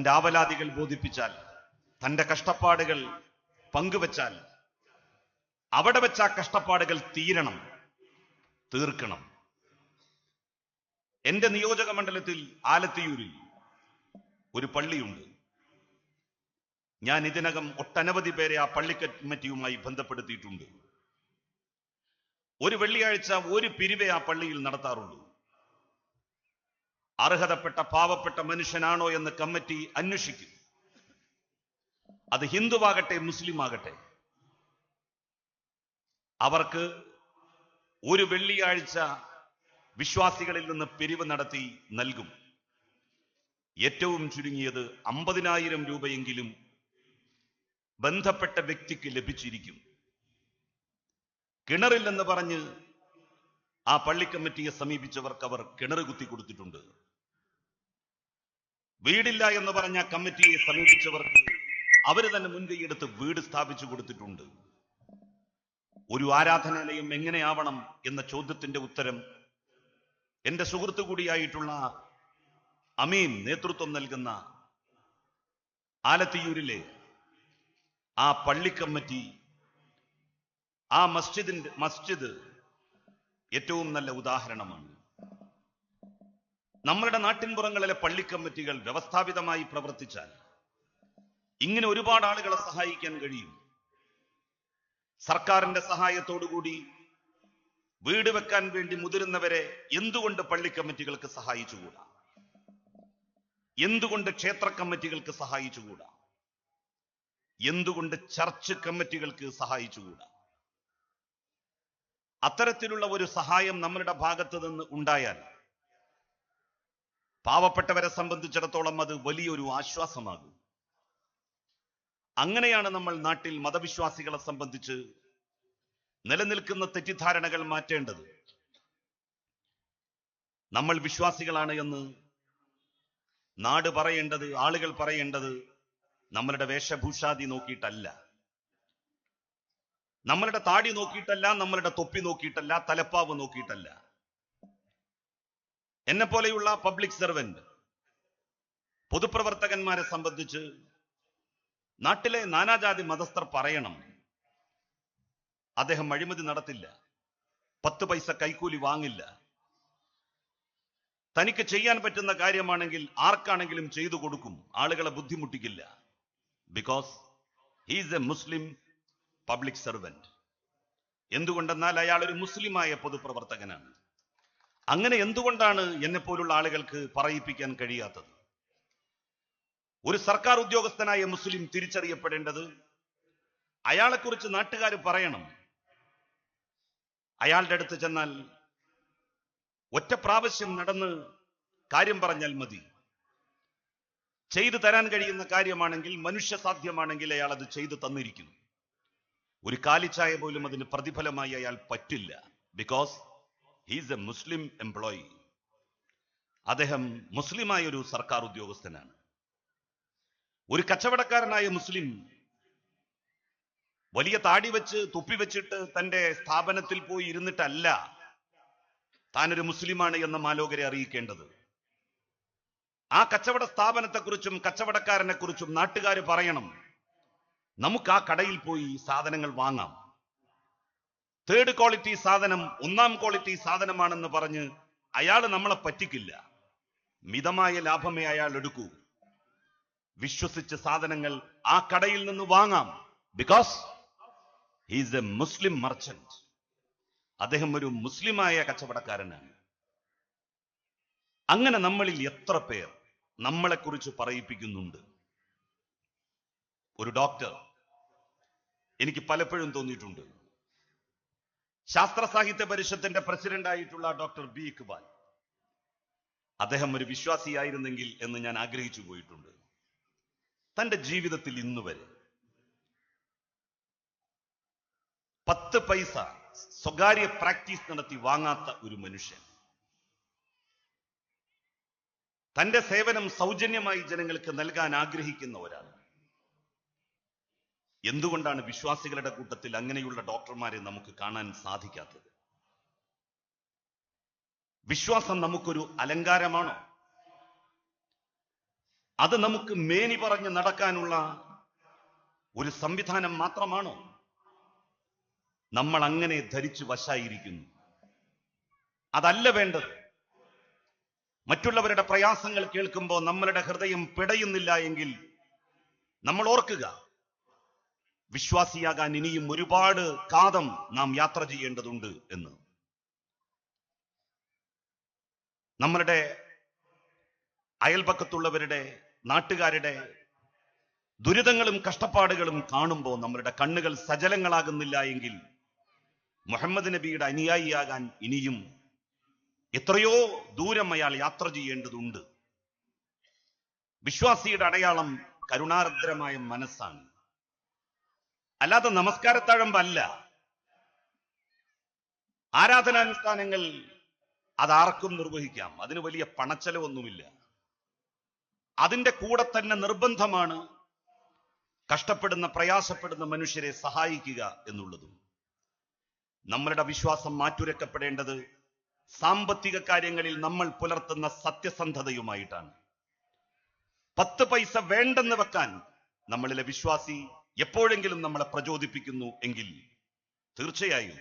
തന്റെ ആവലാതികൾ ബോധിപ്പിച്ചാൽ, തന്റെ കഷ്ടപ്പാടുകൾ പങ്കുവച്ചാൽ അവിടെ വെച്ച് ആ കഷ്ടപ്പാടുകൾ തീർക്കണം. എന്റെ നിയോജക മണ്ഡലത്തിൽ ആലത്തിയൂരിൽ ഒരു പള്ളിയുണ്ട്. ഞാൻ ഇതിനകം ഒട്ടനവധി പേരെ ആ പള്ളി കമ്മിറ്റിയുമായി ബന്ധപ്പെടുത്തിയിട്ടുണ്ട്. ഒരു വെള്ളിയാഴ്ച ഒരു പിരിവേ ആ പള്ളിയിൽ നടത്താറുള്ളൂ. അർഹതപ്പെട്ട പാവപ്പെട്ട മനുഷ്യനാണോ എന്ന് കമ്മിറ്റി അന്വേഷിക്കും. അത് ഹിന്ദുവാകട്ടെ മുസ്ലിം ആകട്ടെ, അവർക്ക് ഒരു വെള്ളിയാഴ്ച വിശ്വാസികളിൽ നിന്ന് പിരിവ് നടത്തി നൽകും. ഏറ്റവും ചുരുങ്ങിയത് 50,000 രൂപയെങ്കിലും ബന്ധപ്പെട്ട വ്യക്തിക്ക് ലഭിച്ചിരിക്കും. കിണറില്ലെന്ന് പറഞ്ഞ് ആ പള്ളി കമ്മിറ്റിയെ സമീപിച്ചവർക്ക് അവർ കിണർ കുത്തി കൊടുത്തിട്ടുണ്ട്. വീടില്ല എന്ന് പറഞ്ഞ കമ്മിറ്റിയെ സമീപിച്ചവർക്ക് അവര് തന്നെ മുൻകൈയെടുത്ത് വീട് സ്ഥാപിച്ചു കൊടുത്തിട്ടുണ്ട്. ഒരു ആരാധനാലയം എങ്ങനെയാവണം എന്ന ചോദ്യത്തിന്റെ ഉത്തരം എന്റെ സുഹൃത്തു കൂടിയായിട്ടുള്ള അമീൻ നേതൃത്വം നൽകുന്ന ആലത്തിയൂരിലെ ആ പള്ളി കമ്മിറ്റി, ആ മസ്ജിദ് ഏറ്റവും നല്ല ഉദാഹരണമാണ്. നമ്മളുടെ നാട്ടിൻപുറങ്ങളിലെ പള്ളി കമ്മിറ്റികൾ വ്യവസ്ഥാപിതമായി പ്രവർത്തിച്ചാൽ ഇങ്ങനെ ഒരുപാട് ആളുകളെ സഹായിക്കാൻ കഴിയും. സർക്കാരിന്റെ സഹായത്തോടുകൂടി വീട് വെക്കാൻ വേണ്ടി മുതിരുന്നവരെ എന്തുകൊണ്ട് പള്ളി കമ്മിറ്റികൾക്ക് സഹായിച്ചുകൂടാ? എന്തുകൊണ്ട് ക്ഷേത്ര കമ്മിറ്റികൾക്ക് സഹായിച്ചുകൂടാ? എന്തുകൊണ്ട് ചർച്ച് കമ്മിറ്റികൾക്ക് സഹായിച്ചുകൂടാ? അത്തരത്തിലുള്ള ഒരു സഹായം നമ്മളുടെ ഭാഗത്ത് നിന്ന് ഉണ്ടായാൽ പാവപ്പെട്ടവരെ സംബന്ധിച്ചിടത്തോളം അത് വലിയൊരു ആശ്വാസമാകും. അങ്ങനെയാണ് നമ്മൾ നാട്ടിൽ മതവിശ്വാസികളെ സംബന്ധിച്ച് നിലനിൽക്കുന്ന തെറ്റിദ്ധാരണകൾ മാറ്റേണ്ടത്. നമ്മൾ വിശ്വാസികളാണ് എന്ന് നാട് പറയേണ്ടത്, ആളുകൾ പറയേണ്ടത് നമ്മളുടെ വേഷഭൂഷാദി നോക്കിയിട്ടല്ല, നമ്മളുടെ താടി നോക്കിയിട്ടല്ല, നമ്മളുടെ തൊപ്പി നോക്കിയിട്ടല്ല, തലപ്പാവ് നോക്കിയിട്ടല്ല. എന്നെ പോലെയുള്ള പബ്ലിക് സർവന്റ് പൊതുപ്രവർത്തകന്മാരെ സംബന്ധിച്ച് നാട്ടിലെ നാനാജാതി മതസ്ഥർ പറയണം, അദ്ദേഹം അഴിമതി നടത്തില്ല, 10 പൈസ കൈക്കൂലി വാങ്ങില്ല, തനിക്ക് ചെയ്യാൻ പറ്റുന്ന കാര്യമാണെങ്കിൽ ആർക്കാണെങ്കിലും ചെയ്തു കൊടുക്കും, ആളുകളെ ബുദ്ധിമുട്ടിക്കില്ല. Because he is a Muslim public servant. എന്തുകൊണ്ടെന്നാൽ അയാൾ ഒരു മുസ്ലിമായ പൊതുപ്രവർത്തകനാണ്. അങ്ങനെ എന്തുകൊണ്ടാണ് എന്നെ പോലുള്ള ആളുകൾക്ക് പറയിപ്പിക്കാൻ കഴിയാത്തത്? ഒരു സർക്കാർ ഉദ്യോഗസ്ഥനായ മുസ്ലിം തിരിച്ചറിയപ്പെടേണ്ടത് അയാളെക്കുറിച്ച് നാട്ടുകാർ പറയണം. അയാളുടെ അടുത്ത് ചെന്നാൽ ഒറ്റ പ്രാവശ്യം നടന്ന് കാര്യം പറഞ്ഞാൽ മതി. ചെയ്തു തരാൻ കഴിയുന്ന കാര്യമാണെങ്കിൽ, മനുഷ്യ സാധ്യമാണെങ്കിൽ അയാൾ അത് ചെയ്തു തന്നിരിക്കും. ഒരു കാലിച്ചായ പോലും അതിന് പ്രതിഫലമായി അയാൾ പറ്റില്ല. Because he is a Muslim employee. അദ്ദേഹം മുസ്ലിമായ ഒരു സർക്കാർ ഉദ്യോഗസ്ഥനാണ്. ഒരു കച്ചവടക്കാരനായ മുസ്ലിം വലിയ താടി വെച്ച് തുപ്പി വെച്ചിട്ട് തന്റെ സ്ഥാപനത്തിൽ പോയി ഇരുന്നിട്ടല്ല താനൊരു മുസ്ലിമാണ് എന്ന മാലോകരെ അറിയിക്കേണ്ടത്. ആ കച്ചവട സ്ഥാപനത്തെക്കുറിച്ചും കച്ചവടക്കാരനെ കുറിച്ചും നാട്ടുകാർ പറയണം, നമുക്ക് ആ കടയിൽ പോയി സാധനങ്ങൾ വാങ്ങാം. 3rd ക്വാളിറ്റി സാധനം 1ാം ക്വാളിറ്റി സാധനമാണെന്ന് പറഞ്ഞ് അയാൾ നമ്മളെ പറ്റിക്കില്ല. മിതമായ ലാഭമേ അയാൾ എടുക്കൂ. വിശ്വസിച്ച് സാധനങ്ങൾ ആ കടയിൽ നിന്ന് വാങ്ങാം. Because he is a Muslim merchant. അദ്ദേഹം ഒരു മുസ്ലിമായ കച്ചവടക്കാരനാണ്. അങ്ങനെ നമ്മളിൽ എത്ര പേർ നമ്മളെക്കുറിച്ച് പറയിപ്പിക്കുന്നുണ്ട്? ഒരു ഡോക്ടർ, എനിക്ക് പലപ്പോഴും തോന്നിയിട്ടുണ്ട്, ശാസ്ത്ര സാഹിത്യ പരിഷത്തിന്റെ പ്രസിഡന്റ് ആയിട്ടുള്ള ഡോക്ടർ ബി ഇക്ബാൽ, അദ്ദേഹം ഒരു വിശ്വാസിയായിരുന്നെങ്കിൽ എന്ന് ഞാൻ ആഗ്രഹിച്ചു പോയിട്ടുണ്ട്. തന്റെ ജീവിതത്തിൽ ഇന്നുവരെ 10 പൈസ സ്വകാര്യ പ്രാക്ടീസ് നടത്തി വാങ്ങാത്ത ഒരു മനുഷ്യൻ, തന്റെ സേവനം സൗജന്യമായി ജനങ്ങൾക്ക് നൽകാൻ ആഗ്രഹിക്കുന്ന ഒരാൾ. എന്തുകൊണ്ടാണ് വിശ്വാസികളുടെ കൂട്ടത്തിൽ അങ്ങനെയുള്ള ഡോക്ടർമാരെ നമുക്ക് കാണാൻ സാധിക്കാത്തത്? വിശ്വാസം നമുക്കൊരു അലങ്കാരമാണോ? അത് നമുക്ക് മേനി പറഞ്ഞ് നടക്കാനുള്ള ഒരു സംവിധാനം മാത്രമാണോ? നമ്മൾ അങ്ങനെ ധരിച്ചു വശായിരിക്കുന്നു. അതല്ല വേണ്ടത്. മറ്റുള്ളവരുടെ പ്രയാസങ്ങൾ കേൾക്കുമ്പോൾ നമ്മളുടെ ഹൃദയം പിടയുന്നില്ല എങ്കിൽ നമ്മൾ ഓർക്കുക, വിശ്വാസിയാകാൻ ഇനിയും ഒരുപാട് കാതം നാം യാത്ര ചെയ്യേണ്ടതുണ്ട് എന്ന്. നമ്മളുടെ അയൽപക്കത്തുള്ളവരുടെ, നാട്ടുകാരുടെ ദുരിതങ്ങളും കഷ്ടപ്പാടുകളും കാണുമ്പോൾ നമ്മളുടെ കണ്ണുകൾ സജലങ്ങളാകുന്നില്ല എങ്കിൽ മുഹമ്മദ് നബിയുടെ അനുയായിയാകാൻ ഇനിയും എത്രയോ ദൂരം അയാൾ യാത്ര ചെയ്യേണ്ടതുണ്ട്. വിശ്വാസിയുടെ അടയാളം കരുണാർദ്രമായ മനസ്സാണ്, അല്ലാതെ നമസ്കാരത്തഴമ്പല്ല. ആരാധനാനുഷ്ഠാനങ്ങൾ അതാർക്കും നിർവഹിക്കാം, അതിന് വലിയ പണച്ചെലവൊന്നുമില്ല. അതിന്റെ കൂടെ തന്നെ നിർബന്ധമാണ് കഷ്ടപ്പെടുന്ന, പ്രയാസപ്പെടുന്ന മനുഷ്യരെ സഹായിക്കുക എന്നുള്ളതും. നമ്മളുടെ വിശ്വാസം മാറ്റുരക്കപ്പെടേണ്ടത് സാമ്പത്തിക കാര്യങ്ങളിൽ നമ്മൾ പുലർത്തുന്ന സത്യസന്ധതയുമായിട്ടാണ്. 10 പൈസ വേണ്ടെന്ന് വെക്കാൻ നമ്മളിലെ വിശ്വാസി എപ്പോഴെങ്കിലും നമ്മളെ പ്രചോദിപ്പിക്കുന്നു എങ്കിൽ തീർച്ചയായും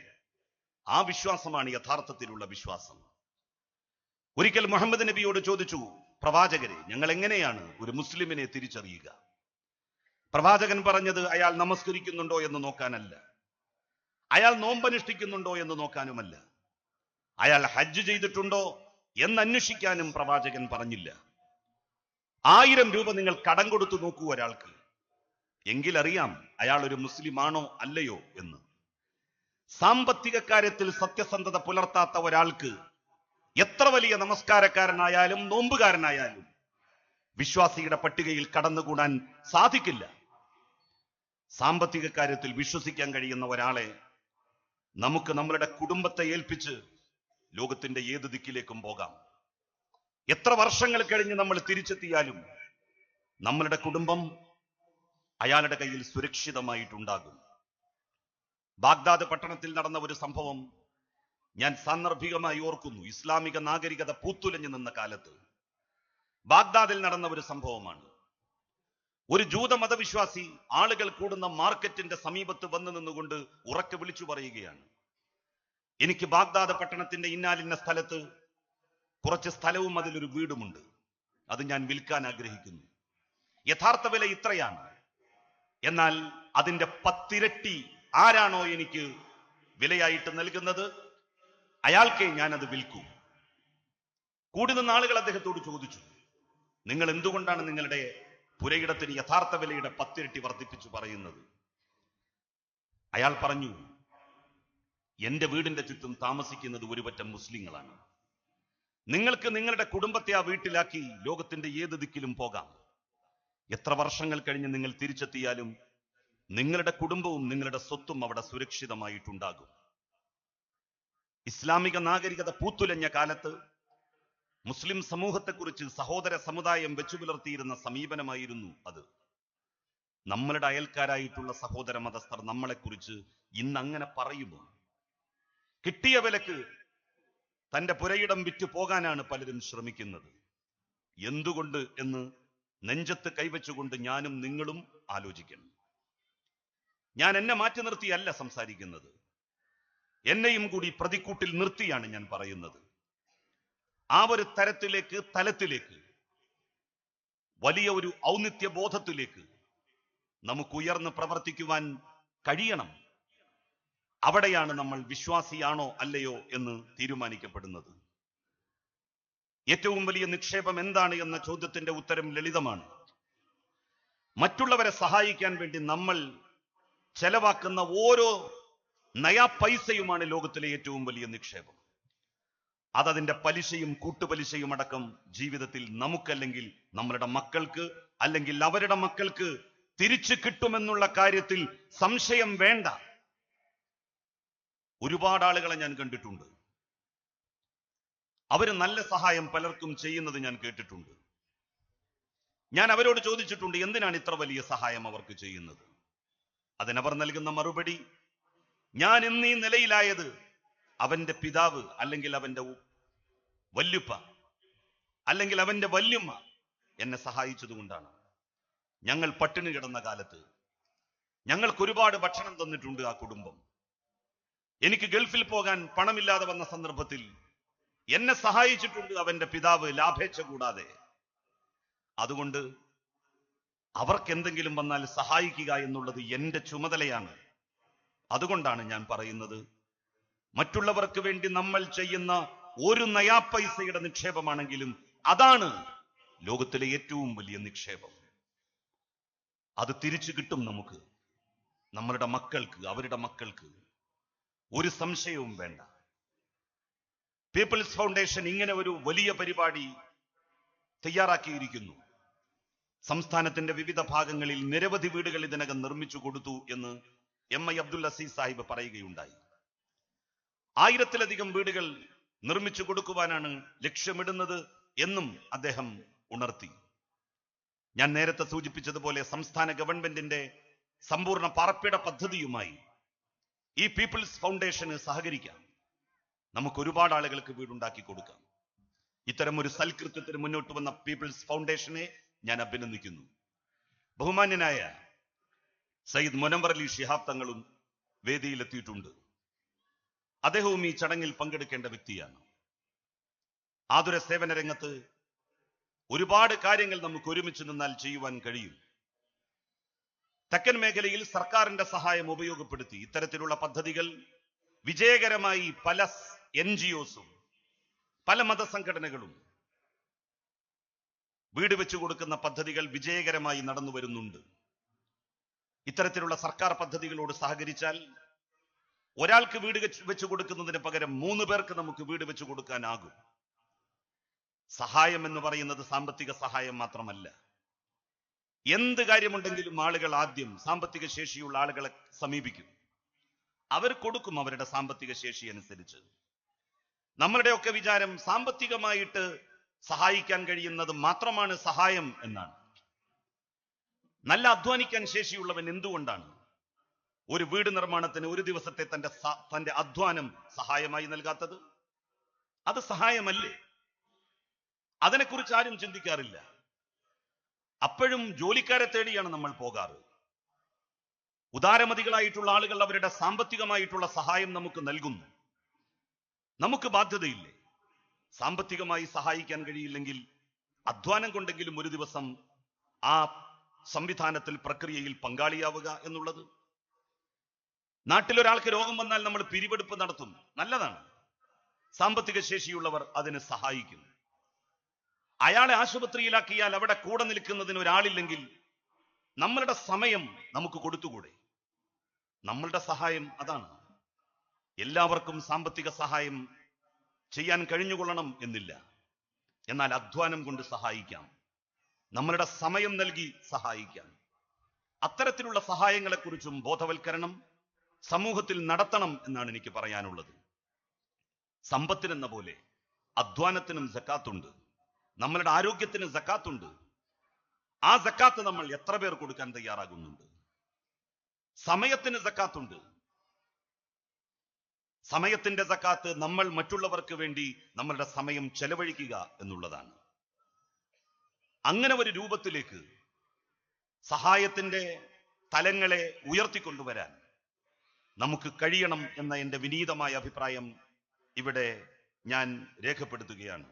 ആ വിശ്വാസമാണ് യഥാർത്ഥത്തിലുള്ള വിശ്വാസം. ഒരിക്കൽ മുഹമ്മദ് നബിയോട് ചോദിച്ചു, പ്രവാചകരെ, ഞങ്ങൾ എങ്ങനെയാണ് ഒരു മുസ്ലിമിനെ തിരിച്ചറിയുക? പ്രവാചകൻ പറഞ്ഞത് അയാൾ നമസ്കരിക്കുന്നുണ്ടോ എന്ന് നോക്കാനല്ല, അയാൾ നോമ്പനുഷ്ഠിക്കുന്നുണ്ടോ എന്ന് നോക്കാനുമല്ല, അയാൾ ഹജ്ജ് ചെയ്തിട്ടുണ്ടോ എന്ന് അന്വേഷിക്കാനും പ്രവാചകൻ പറഞ്ഞില്ല. 1000 രൂപ നിങ്ങൾ കടം കൊടുത്തു നോക്കൂ ഒരാൾക്ക്, എങ്കിലറിയാം അയാൾ ഒരു മുസ്ലിം ആണോ അല്ലയോ എന്ന്. സാമ്പത്തിക കാര്യത്തിൽ സത്യസന്ധത പുലർത്താത്ത ഒരാൾക്ക് എത്ര വലിയ നമസ്കാരക്കാരനായാലും നോമ്പുകാരനായാലും വിശ്വാസിയുടെ പട്ടികയിൽ കടന്നുകൂടാൻ സാധിക്കില്ല. സാമ്പത്തിക കാര്യത്തിൽ വിശ്വസിക്കാൻ കഴിയുന്ന ഒരാളെ നമുക്ക് നമ്മളുടെ കുടുംബത്തെ ഏൽപ്പിച്ച് ലോകത്തിന്റെ ഏത് ദിക്കിലേക്കും പോകാം. എത്ര വർഷങ്ങൾ കഴിഞ്ഞ് നമ്മൾ തിരിച്ചെത്തിയാലും നമ്മളുടെ കുടുംബം അയാളുടെ കയ്യിൽ സുരക്ഷിതമായിട്ടുണ്ടാകും. ബാഗ്ദാദ് പട്ടണത്തിൽ നടന്ന ഒരു സംഭവം ഞാൻ സാന്ദർഭികമായി ഓർക്കുന്നു. ഇസ്ലാമിക നാഗരികത പൂത്തുലഞ്ഞു നിന്ന കാലത്ത് ബാഗ്ദാദിൽ നടന്ന ഒരു സംഭവമാണ്. ഒരു ജൂത മതവിശ്വാസി ആളുകൾ കൂടുന്ന മാർക്കറ്റിന്റെ സമീപത്ത് വന്നു നിന്നുകൊണ്ട് ഉറക്കെ വിളിച്ചു പറയുകയാണ്, എനിക്ക് ബാഗ്ദാദ് പട്ടണത്തിന്റെ ഇന്നാലിന്ന സ്ഥലത്ത് കുറച്ച് സ്ഥലവും അതിലൊരു വീടുമുണ്ട്, അത് ഞാൻ വിൽക്കാൻ ആഗ്രഹിക്കുന്നു. യഥാർത്ഥ വില ഇത്രയാണ്, എന്നാൽ അതിന്റെ 10 ഇരട്ടി ആരാണോ എനിക്ക് വിലയായിട്ട് നൽകുന്നത് അയാൾക്കേ ഞാനത് വിൽക്കൂ. കൂടി നിന്ന ആളുകൾ അദ്ദേഹത്തോട് ചോദിച്ചു, നിങ്ങൾ എന്തുകൊണ്ടാണ് നിങ്ങളുടെ പുരയിടത്തിന് യഥാർത്ഥ വിലയുടെ 10 ഇരട്ടി വർദ്ധിപ്പിച്ചു പറയുന്നത്? അയാൾ പറഞ്ഞു, എന്റെ വീടിന്റെ ചുറ്റും താമസിക്കുന്നത് ഒരുപറ്റം മുസ്ലിങ്ങളാണ്. നിങ്ങൾക്ക് നിങ്ങളുടെ കുടുംബത്തെ ആ വീട്ടിലാക്കി ലോകത്തിന്റെ ഏത് ദിക്കിലും പോകാം. എത്ര വർഷങ്ങൾ കഴിഞ്ഞ് നിങ്ങൾ തിരിച്ചെത്തിയാലും നിങ്ങളുടെ കുടുംബവും നിങ്ങളുടെ സ്വത്തും അവിടെ സുരക്ഷിതമായിട്ടുണ്ടാകും. ഇസ്ലാമിക നാഗരികത പൂത്തുലഞ്ഞ കാലത്ത് മുസ്ലിം സമൂഹത്തെക്കുറിച്ച് സഹോദര സമുദായം വെച്ചു പുലർത്തിയിരുന്ന സമീപനമായിരുന്നു അത്. നമ്മളുടെ അയൽക്കാരായിട്ടുള്ള സഹോദര മതസ്ഥർ നമ്മളെക്കുറിച്ച് ഇന്ന് അങ്ങനെ പറയുമോ? കിട്ടിയ വിലക്ക് തന്റെ പുരയിടം വിറ്റ് പോകാനാണ് പലരും ശ്രമിക്കുന്നത്. എന്തുകൊണ്ട് എന്ന് നെഞ്ചത്ത് കൈവച്ചുകൊണ്ട് ഞാനും നിങ്ങളും ആലോചിക്കണം. ഞാൻ എന്നെ മാറ്റി നിർത്തിയല്ല സംസാരിക്കുന്നത്, എന്നെയും കൂടി പ്രതിക്കൂട്ടിൽ നിർത്തിയാണ് ഞാൻ പറയുന്നത്. ആ ഒരു തലത്തിലേക്ക് വലിയ ഒരു ഔന്നിത്യബോധത്തിലേക്ക് നമുക്ക് ഉയർന്ന് പ്രവർത്തിക്കുവാൻ കഴിയണം. അവിടെയാണ് നമ്മൾ വിശ്വാസിയാണോ അല്ലയോ എന്ന് തീരുമാനിക്കപ്പെടുന്നത്. ഏറ്റവും വലിയ നിക്ഷേപം എന്താണ് എന്ന ചോദ്യത്തിന്റെ ഉത്തരം ലളിതമാണ്. മറ്റുള്ളവരെ സഹായിക്കാൻ വേണ്ടി നമ്മൾ ചെലവാക്കുന്ന ഓരോ നയാ പൈസയുമാണ് ലോകത്തിലെ ഏറ്റവും വലിയ നിക്ഷേപം. അതതിന്റെ പലിശയും കൂട്ടുപലിശയും അടക്കം ജീവിതത്തിൽ നമുക്കല്ലെങ്കിൽ നമ്മളുടെ മക്കൾക്ക് അല്ലെങ്കിൽ അവരുടെ മക്കൾക്ക് തിരിച്ചു കിട്ടുമെന്നുള്ള കാര്യത്തിൽ സംശയം വേണ്ട. ഒരുപാട് ആളുകളെ ഞാൻ കണ്ടിട്ടുണ്ട്, അവര് നല്ല സഹായം പലർക്കും ചെയ്യുന്നത് ഞാൻ കേട്ടിട്ടുണ്ട്. ഞാൻ അവരോട് ചോദിച്ചിട്ടുണ്ട്, എന്തിനാണ് ഇത്ര വലിയ സഹായം അവർക്ക് ചെയ്യുന്നത്? അതിനവർ നൽകുന്ന മറുപടി, ഞാൻ എന്നീ നിലയിലായത് അവന്റെ പിതാവ് അല്ലെങ്കിൽ അവന്റെ വല്യുപ്പ അല്ലെങ്കിൽ അവന്റെ വല്യുമ്മ എന്നെ സഹായിച്ചതുകൊണ്ടാണ്. ഞങ്ങൾ പട്ടിണി കിടന്ന കാലത്ത് ഞങ്ങൾക്ക് ഒരുപാട് ഭക്ഷണം തന്നിട്ടുണ്ട് ആ കുടുംബം. എനിക്ക് ഗൾഫിൽ പോകാൻ പണമില്ലാതെ വന്ന സന്ദർഭത്തിൽ എന്നെ സഹായിച്ചിട്ടുണ്ട് അവന്റെ പിതാവ്, ലാഭേച്ഛ കൂടാതെ. അതുകൊണ്ട് അവർക്ക് എന്തെങ്കിലും വന്നാൽ സഹായിക്കുക എന്നുള്ളത് എന്റെ ചുമതലയാണ്. അതുകൊണ്ടാണ് ഞാൻ പറയുന്നത്, മറ്റുള്ളവർക്ക് വേണ്ടി നമ്മൾ ചെയ്യുന്ന ഒരു നയാ പൈസയുടെ നിക്ഷേപമാണെങ്കിലും അതാണ് ലോകത്തിലെ ഏറ്റവും വലിയ നിക്ഷേപം. അത് തിരിച്ചു കിട്ടും നമുക്ക്, നമ്മളുടെ മക്കൾക്ക്, അവരുടെ മക്കൾക്ക്. ഒരു സംശയവും വേണ്ട. പീപ്പിൾസ് ഫൗണ്ടേഷൻ ഇങ്ങനെ ഒരു വലിയ പരിപാടി തയ്യാറാക്കിയിരിക്കുന്നു. സംസ്ഥാനത്തിന്റെ വിവിധ ഭാഗങ്ങളിൽ നിരവധി വീടുകൾ ഇതിനകം നിർമ്മിച്ചു കൊടുത്തു എന്ന് MI അബ്ദുൽ അസീസ് സാഹിബ് പറയുകയുണ്ടായി. 1000-ലധികം വീടുകൾ നിർമ്മിച്ചു കൊടുക്കുവാനാണ് ലക്ഷ്യമിടുന്നത് എന്നും അദ്ദേഹം ഉണർത്തി. ഞാൻ നേരത്തെ സൂചിപ്പിച്ചതുപോലെ സംസ്ഥാന ഗവൺമെന്റിന്റെ സമ്പൂർണ്ണ പാർപ്പിട പദ്ധതിയുമായി ഈ പീപ്പിൾസ് ഫൗണ്ടേഷന് സഹകരിക്കാം. നമുക്ക് ഒരുപാട് ആളുകൾക്ക് വീടുണ്ടാക്കി കൊടുക്കാം. ഇത്തരം ഒരു സൽകൃത്യത്തിന് മുന്നോട്ട് വന്ന പീപ്പിൾസ് ഫൗണ്ടേഷനെ ഞാൻ അഭിനന്ദിക്കുന്നു. ബഹുമാന്യനായ സയ്യിദ് മുനവ്വർ അലി ശിഹാബ് തങ്ങളും വേദിയിലെത്തിയിട്ടുണ്ട്. അദ്ദേഹവും ഈ ചടങ്ങിൽ പങ്കെടുക്കേണ്ട വ്യക്തിയാണ്. ആതുര സേവന രംഗത്ത് ഒരുപാട് കാര്യങ്ങൾ നമുക്ക് ഒരുമിച്ച് നിന്നാൽ ചെയ്യുവാൻ കഴിയും. തെക്കൻ മേഖലയിൽ സർക്കാരിന്റെ സഹായം ഉപയോഗപ്പെടുത്തി ഇത്തരത്തിലുള്ള പദ്ധതികൾ വിജയകരമായി പല NGOസും പല മതസംഘടനകളും വീട് വെച്ചു കൊടുക്കുന്ന പദ്ധതികൾ വിജയകരമായി നടന്നു വരുന്നുണ്ട്. ഇത്തരത്തിലുള്ള സർക്കാർ പദ്ധതികളോട് സഹകരിച്ചാൽ ഒരാൾക്ക് വീട് വെച്ചു കൊടുക്കുന്നതിന് പകരം 3 പേർക്ക് നമുക്ക് വീട് വെച്ചു കൊടുക്കാനാകും. സഹായം എന്ന് പറയുന്നത് സാമ്പത്തിക സഹായം മാത്രമല്ല. എന്ത് കാര്യമുണ്ടെങ്കിലും ആളുകൾ ആദ്യം സാമ്പത്തിക ശേഷിയുള്ള ആളുകളെ സമീപിക്കും. അവർ കൊടുക്കും അവരുടെ സാമ്പത്തിക ശേഷി അനുസരിച്ച്. നമ്മളുടെയൊക്കെ വിചാരം സാമ്പത്തികമായിട്ട് സഹായിക്കാൻ കഴിയുന്നത് മാത്രമാണ് സഹായം എന്നാണ്. നല്ല അധ്വാനിക്കാൻ ശേഷിയുള്ളവൻ എന്തുകൊണ്ടാണ് ഒരു വീട് നിർമ്മാണത്തിന് ഒരു ദിവസത്തെ തന്റെ അധ്വാനം സഹായമായി നൽകാത്തത്? അത് സഹായമല്ലേ? അതിനെക്കുറിച്ച് ആരും ചിന്തിക്കാറില്ല. അപ്പോഴും ജോലിക്കാരെ തേടിയാണ് നമ്മൾ പോകാറ്. ഉദാരമതികളായിട്ടുള്ള ആളുകൾ അവരുടെ സാമ്പത്തികമായിട്ടുള്ള സഹായം നമുക്ക് നൽകുന്നു. നമുക്ക് ബാധ്യതയില്ലേ? സാമ്പത്തികമായി സഹായിക്കാൻ കഴിയില്ലെങ്കിൽ അധ്വാനം കൊണ്ടെങ്കിലും ഒരു ദിവസം ആ സംവിധാനത്തിൽ, പ്രക്രിയയിൽ പങ്കാളിയാവുക എന്നുള്ളത്. നാട്ടിലൊരാൾക്ക് രോഗം വന്നാൽ നമ്മൾ പിരിവെടുപ്പ് നടത്തും, നല്ലതാണ്. സാമ്പത്തിക ശേഷിയുള്ളവർ അതിന് സഹായിക്കും. അയാളെ ആശുപത്രിയിലാക്കിയാൽ അവിടെ കൂടെ നിൽക്കുന്നതിന് ഒരാളില്ലെങ്കിൽ നമ്മളുടെ സമയം നമുക്ക് കൊടുത്തുകൂടെ? നമ്മളുടെ സഹായം അതാണ്. എല്ലാവർക്കും സാമ്പത്തിക സഹായം ചെയ്യാൻ കഴിഞ്ഞുകൊള്ളണം എന്നില്ല. എന്നാൽ അധ്വാനം കൊണ്ട് സഹായിക്കാം, നമ്മളുടെ സമയം നൽകി സഹായിക്കാം. അത്തരത്തിലുള്ള സഹായങ്ങളെക്കുറിച്ചും ബോധവൽക്കരണം സമൂഹത്തിൽ നടത്തണം എന്നാണ് എനിക്ക് പറയാനുള്ളത്. സമ്പത്തിനെന്ന പോലെ അധ്വാനത്തിനും സക്കാത്തുണ്ട്, നമ്മളുടെ ആരോഗ്യത്തിന് സക്കാത്തുണ്ട്. ആ സക്കാത്ത് നമ്മൾ എത്ര പേർ കൊടുക്കാൻ തയ്യാറാകുന്നുണ്ട്? സമയത്തിന് സക്കാത്തുണ്ട്. സമയത്തിന്റെ സക്കാത്ത് നമ്മൾ മറ്റുള്ളവർക്ക് വേണ്ടി നമ്മളുടെ സമയം ചെലവഴിക്കുക എന്നുള്ളതാണ്. അങ്ങനെ ഒരു രൂപത്തിലേക്ക് സഹായത്തിന്റെ തലങ്ങളെ ഉയർത്തിക്കൊണ്ടുവരാൻ നമുക്ക് കഴിയണം എന്ന എൻ്റെ വിനീതമായ അഭിപ്രായം ഇവിടെ ഞാൻ രേഖപ്പെടുത്തുകയാണ്.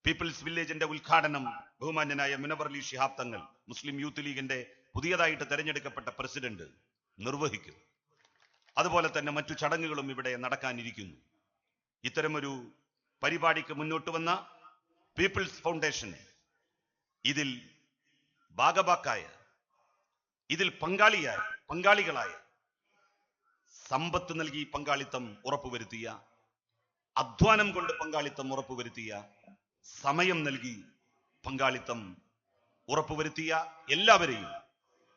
പീപ്പിൾസ് വില്ലേജിന്റെ ഉദ്ഘാടനം ബഹുമാന്യനായ മുനവ്വർ അലി ശിഹാബ് തങ്ങൾ, മുസ്ലിം യൂത്ത് ലീഗിന്റെ പുതിയതായിട്ട് തെരഞ്ഞെടുക്കപ്പെട്ട പ്രസിഡന്റ്, നിർവഹിക്കും. അതുപോലെ തന്നെ മറ്റു ചടങ്ങുകളും ഇവിടെ നടക്കാനിരിക്കുന്നു. ഇത്തരമൊരു പരിപാടിക്ക് മുന്നോട്ട് വന്ന പീപ്പിൾസ് ഫൗണ്ടേഷനെ ഇതിൽ ഭാഗഭാക്കായ, ഇതിൽ പങ്കാളികളായ, സമ്പത്ത് നൽകി പങ്കാളിത്തം ഉറപ്പുവരുത്തിയ, അധ്വാനം കൊണ്ട് പങ്കാളിത്തം ഉറപ്പുവരുത്തിയ, സമയം നൽകി പങ്കാളിത്തം ഉറപ്പുവരുത്തിയ എല്ലാവരെയും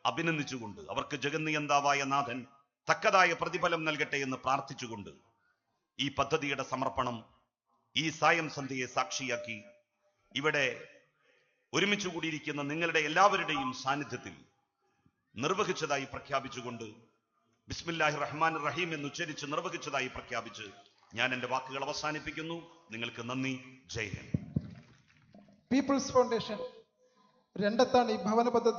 അഭിനന്ദിച്ചുകൊണ്ട് അവർക്ക് ജഗന്നിയന്താവായ നാഥൻ തക്കതായ പ്രതിഫലം നൽകട്ടെ എന്ന് പ്രാർത്ഥിച്ചുകൊണ്ട് ഈ പദ്ധതിയുടെ സമർപ്പണം ഈ സായം സന്ധ്യയെ സാക്ഷിയാക്കി ഇവിടെ ഒരുമിച്ച് കൂടിയിരിക്കുന്ന നിങ്ങളുടെ എല്ലാവരുടെയും സാന്നിധ്യത്തിൽ നിർവഹിച്ചതായി പ്രഖ്യാപിച്ചുകൊണ്ട്, ബിസ്മില്ലാഹിർ റഹ്മാനിർ റഹീം എന്ന് ഉച്ചരിച്ച് നിർവഹിച്ചതായി പ്രഖ്യാപിച്ച് ഞാൻ എൻ്റെ വാക്കുകൾ അവസാനിപ്പിക്കുന്നു. നിങ്ങൾക്ക് നന്ദി. ജയ് ഹിന്ദ്. പീപ്പിൾസ് ഫൗണ്ടേഷൻ രണ്ടത്താണി ഭവന പദ്ധതി